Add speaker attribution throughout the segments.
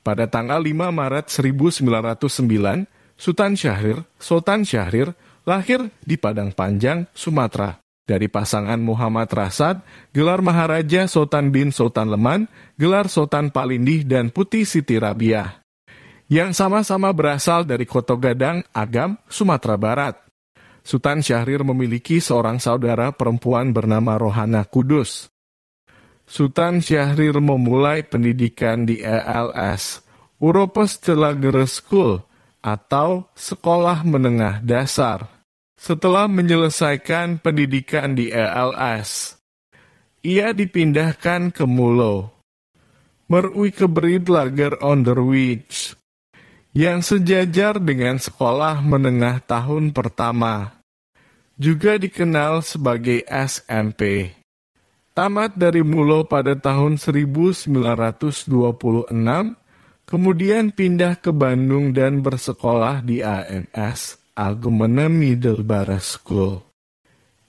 Speaker 1: Pada tanggal 5 Maret 1909, Sultan Syahrir lahir di Padang Panjang, Sumatera. Dari pasangan Muhammad Rasad, gelar Maharaja Sultan bin Sultan Leman, gelar Sultan Palindih dan Putih Siti Rabiah, yang sama-sama berasal dari Koto Gadang, Agam, Sumatera Barat. Sultan Syahrir memiliki seorang saudara perempuan bernama Rohana Kudus. Sultan Syahrir memulai pendidikan di ELS, Europostelager School, atau Sekolah Menengah Dasar. Setelah menyelesaikan pendidikan di ELS, ia dipindahkan ke Mulo, Meruikeberidlager Onderwijs, yang sejajar dengan Sekolah Menengah Tahun Pertama, juga dikenal sebagai SMP. Tamat dari Mulo pada tahun 1926, kemudian pindah ke Bandung dan bersekolah di AMS, Algemene Middelbare School.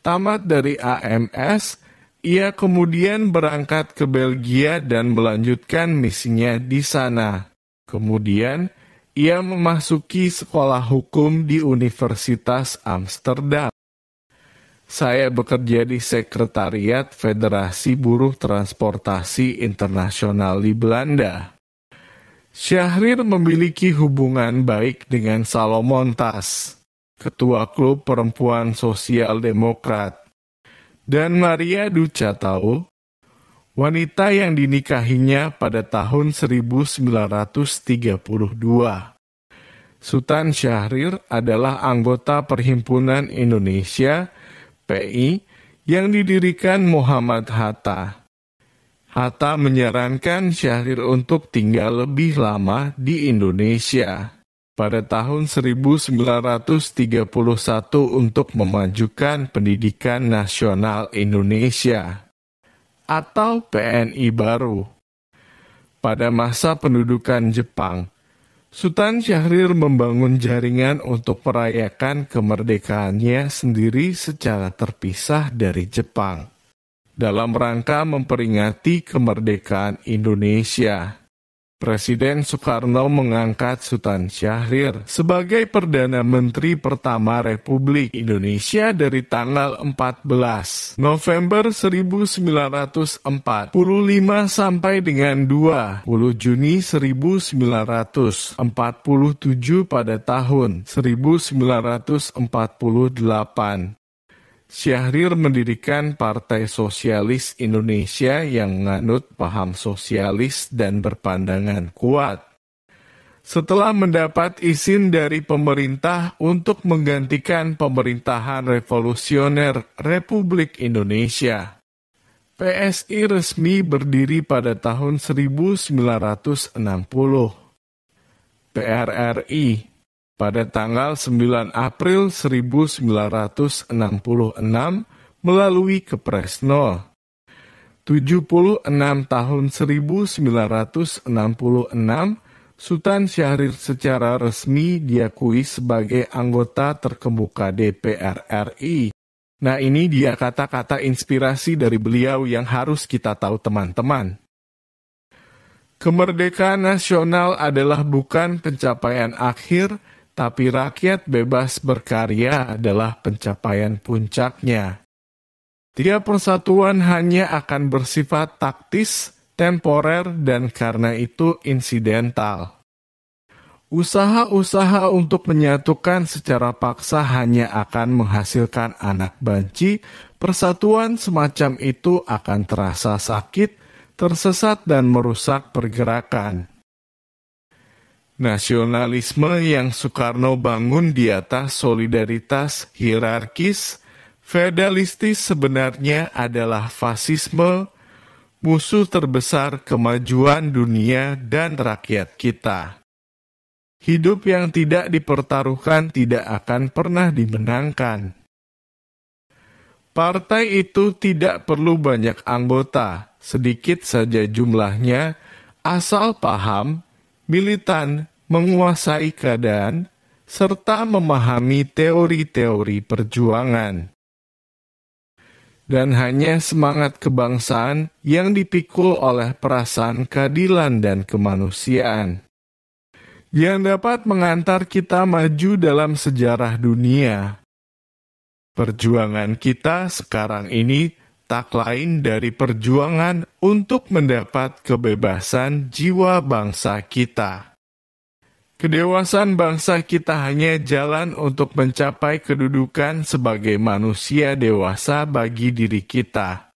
Speaker 1: Tamat dari AMS, ia kemudian berangkat ke Belgia dan melanjutkan misinya di sana. Kemudian, ia memasuki sekolah hukum di Universitas Amsterdam. Saya bekerja di Sekretariat Federasi Buruh Transportasi Internasional di Belanda. Syahrir memiliki hubungan baik dengan Salomon Tas, Ketua Klub Perempuan Sosial Demokrat, dan Maria Ducatau, wanita yang dinikahinya pada tahun 1932. Sultan Syahrir adalah anggota Perhimpunan Indonesia PI yang didirikan Muhammad Hatta. Hatta menyarankan Syahrir untuk tinggal lebih lama di Indonesia pada tahun 1931 untuk memajukan Pendidikan Nasional Indonesia atau PNI baru. Pada masa pendudukan Jepang, Sultan Syahrir membangun jaringan untuk merayakan kemerdekaannya sendiri secara terpisah dari Jepang, dalam rangka memperingati kemerdekaan Indonesia. Presiden Soekarno mengangkat Sultan Syahrir sebagai Perdana Menteri pertama Republik Indonesia dari tanggal 14 November 1945 sampai dengan 20 Juni 1947 pada tahun 1948. Syahrir mendirikan Partai Sosialis Indonesia yang menganut paham sosialis dan berpandangan kuat. Setelah mendapat izin dari pemerintah untuk menggantikan pemerintahan revolusioner Republik Indonesia, PSI resmi berdiri pada tahun 1960. PRRI pada tanggal 9 April 1966 melalui Kepres No. 76 tahun 1966, Sultan Syahrir secara resmi diakui sebagai anggota terkemuka DPR RI. Nah, ini dia kata-kata inspirasi dari beliau yang harus kita tahu, teman-teman. Kemerdekaan nasional adalah bukan pencapaian akhir, tapi rakyat bebas berkarya adalah pencapaian puncaknya. Tiap persatuan hanya akan bersifat taktis, temporer, dan karena itu insidental. Usaha-usaha untuk menyatukan secara paksa hanya akan menghasilkan anak banci. Persatuan semacam itu akan terasa sakit, tersesat, dan merusak pergerakan. Nasionalisme yang Soekarno bangun di atas solidaritas hierarkis, feudalistis sebenarnya adalah fasisme, musuh terbesar kemajuan dunia dan rakyat kita. Hidup yang tidak dipertaruhkan tidak akan pernah dimenangkan. Partai itu tidak perlu banyak anggota, sedikit saja jumlahnya, asal paham, militan, menguasai keadaan, serta memahami teori-teori perjuangan. Dan hanya semangat kebangsaan yang dipikul oleh perasaan keadilan dan kemanusiaan. yang dapat mengantar kita maju dalam sejarah dunia. Perjuangan kita sekarang ini tak lain dari perjuangan untuk mendapat kebebasan jiwa bangsa kita. Kedewasaan bangsa kita hanya jalan untuk mencapai kedudukan sebagai manusia dewasa bagi diri kita.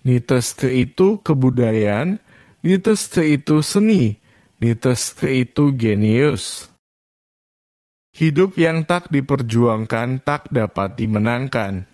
Speaker 1: Niteste itu kebudayaan, niteste itu seni, niteste itu genius. Hidup yang tak diperjuangkan tak dapat dimenangkan.